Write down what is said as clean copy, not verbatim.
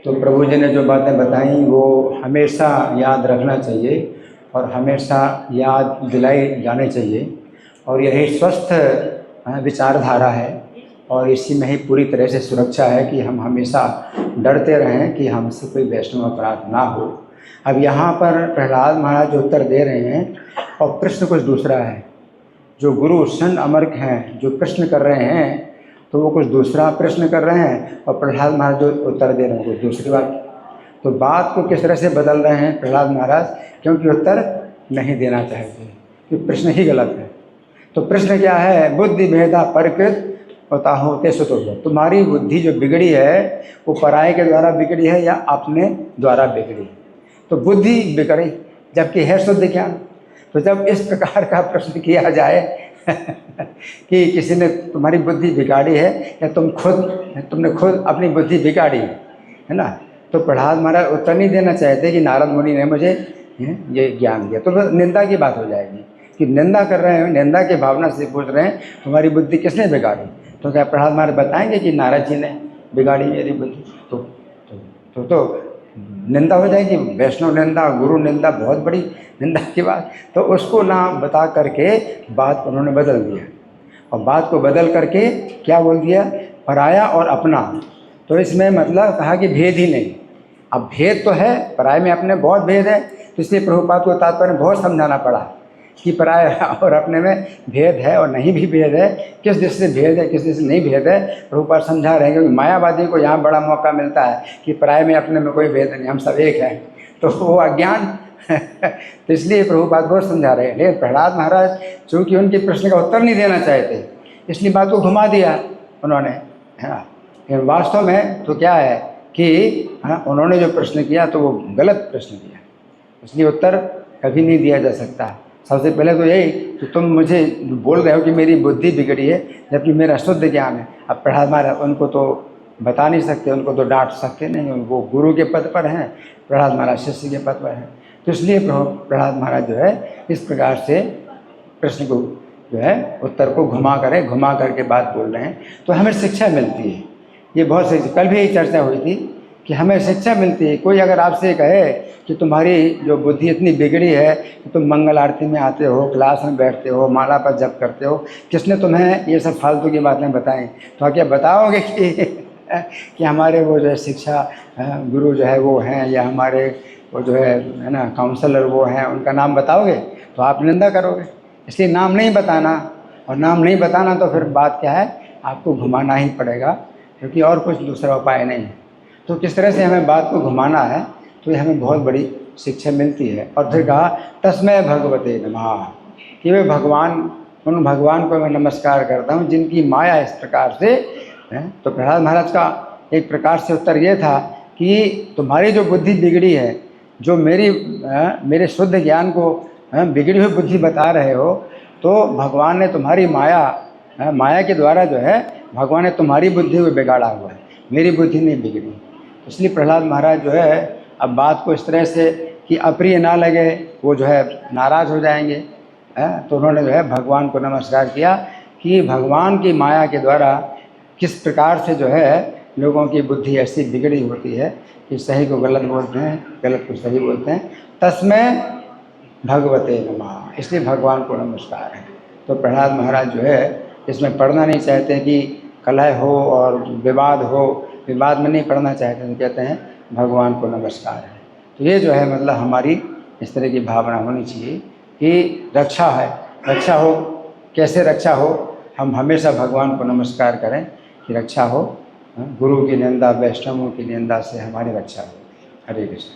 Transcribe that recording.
तो प्रभु जी ने जो बातें बताई वो हमेशा याद रखना चाहिए और हमेशा याद दिलाई जानी चाहिए, और यही स्वस्थ विचारधारा है और इसी में ही पूरी तरह से सुरक्षा है कि हम हमेशा डरते रहें कि हमसे कोई वैष्णव अपराध ना हो। अब यहाँ पर प्रहलाद महाराज जो उत्तर दे रहे हैं और प्रश्न कुछ दूसरा है। जो गुरु सन अमर्क हैं जो प्रश्न कर रहे हैं तो वो कुछ दूसरा प्रश्न कर रहे हैं और प्रहलाद महाराज जो उत्तर दे रहे हैं कुछ दूसरी बात। तो बात को किस तरह से बदल रहे हैं प्रहलाद महाराज, क्योंकि उत्तर नहीं देना चाहते कि प्रश्न ही गलत है। तो प्रश्न क्या है? बुद्धि भेदा परकृत होता होते सुतो। तुम्हारी बुद्धि जो बिगड़ी है वो पराये के द्वारा बिगड़ी है या अपने द्वारा बिगड़ी है? तो बुद्धि बिगड़ी जबकि है शुद्ध ज्ञान। तो जब इस प्रकार का प्रश्न किया जाए कि किसी ने तुम्हारी बुद्धि बिगाड़ी है या तुमने खुद अपनी बुद्धि बिगाड़ी है ना, तो प्रहलाद महाराज उत्तर नहीं देना चाहते कि नारद मुनि ने मुझे ये ज्ञान दिया। तो निंदा की बात हो जाएगी कि निंदा कर रहे हैं, निंदा की भावना से पूछ रहे हैं तुम्हारी बुद्धि किसने बिगाड़ी। तो क्या प्रहलाद महाराज बताएंगे कि नारद जी ने बिगाड़ी मेरी बुद्धि? तो निंदा हो जाएगी, वैष्णव निंदा, गुरु निंदा, बहुत बड़ी निंदा की बात। तो उसको ना बता करके बात को उन्होंने बदल दिया, और बात को बदल करके क्या बोल दिया? पराया और अपना। तो इसमें मतलब कहा कि भेद ही नहीं। अब भेद तो है, पराये में अपने बहुत भेद है, तो इसलिए प्रभुपाद को तात्पर्य बहुत समझाना पड़ा कि पराया और अपने में भेद है और नहीं भी भेद है, किस दृष्टि से भेद है किस दृष्टि से नहीं भेद है। प्रभुपाद समझा रहे हैं क्योंकि मायावादी को यहाँ बड़ा मौका मिलता है कि पराये में अपने में कोई भेद नहीं, हम सब एक हैं, तो वो अज्ञान तो इसलिए प्रभुपाद बहुत समझा रहे हैं। लेकिन प्रहलाद महाराज चूँकि उनके प्रश्न का उत्तर नहीं देना चाहते इसलिए बात को घुमा दिया उन्होंने, है ना। लेकिन वास्तव में तो क्या है कि उन्होंने जो प्रश्न किया तो वो गलत प्रश्न किया, इसलिए उत्तर कभी नहीं दिया जा सकता। सबसे पहले तो यही कि तुम मुझे बोल रहे हो कि मेरी बुद्धि बिगड़ी है जबकि मेरा शुद्ध ज्ञान है। अब प्रहलाद महाराज उनको तो बता नहीं सकते, उनको तो डांट सकते नहीं, वो गुरु के पद पर हैं, प्रहलाद महाराज शिष्य के पद पर हैं। तो इसलिए प्रहलाद महाराज जो है इस प्रकार से प्रश्न को जो है उत्तर को घुमा करके बात बोल रहे हैं। तो हमें शिक्षा मिलती है, ये बहुत सही। कल भी यही चर्चा हुई थी कि हमें शिक्षा मिलती है। कोई अगर आपसे कहे कि तुम्हारी जो बुद्धि इतनी बिगड़ी है कि तुम मंगल आरती में आते हो, क्लास में बैठते हो, माला पर जप करते हो, किसने तुम्हें ये सब फालतू की बातें बताएं? तो क्या बताओगे कि हमारे वो जो है शिक्षा गुरु जो है वो हैं, या हमारे वो जो है ना काउंसलर वो हैं, उनका नाम बताओगे? तो आप निंदा करोगे। इसलिए नाम नहीं बताना, और नाम नहीं बताना तो फिर बात क्या है, आपको घुमाना ही पड़ेगा, क्योंकि और कुछ दूसरा उपाय नहीं है। तो किस तरह से हमें बात को घुमाना है, तो ये हमें बहुत बड़ी शिक्षा मिलती है। और फिर कहा तस्मै भगवते नमः, कि वे उन भगवान को मैं नमस्कार करता हूँ जिनकी माया इस प्रकार से है। तो प्रहलाद महाराज का एक प्रकार से उत्तर ये था कि तुम्हारी जो बुद्धि बिगड़ी है, जो मेरे शुद्ध ज्ञान को बिगड़ी हुई बुद्धि बता रहे हो, तो भगवान ने तुम्हारी माया के द्वारा जो है भगवान ने तुम्हारी बुद्धि को बिगाड़ा हुआ है, मेरी बुद्धि नहीं बिगड़ी। इसलिए प्रहलाद महाराज जो है अब बात को इस तरह से कि अप्रिय ना लगे, वो जो है नाराज़ हो जाएंगे, तो उन्होंने जो है भगवान को नमस्कार किया कि भगवान की माया के द्वारा किस प्रकार से जो है लोगों की बुद्धि ऐसी बिगड़ी होती है कि सही को गलत बोलते हैं, गलत को सही बोलते हैं। तस्मै भगवते नमः, इसलिए भगवान को नमस्कार है। तो प्रहलाद महाराज जो है इसमें पढ़ना नहीं चाहते कि कलह हो और विवाद हो, विवाद में नहीं पढ़ना चाहते, तो कहते हैं भगवान को नमस्कार है। तो ये जो है मतलब हमारी इस तरह की भावना होनी चाहिए कि रक्षा है, रक्षा हो, कैसे रक्षा हो, हम हमेशा भगवान को नमस्कार करें कि रक्षा हो, गुरु की निंदा, वैष्णवों की निंदा से हमारी रक्षा हो। हरे कृष्ण।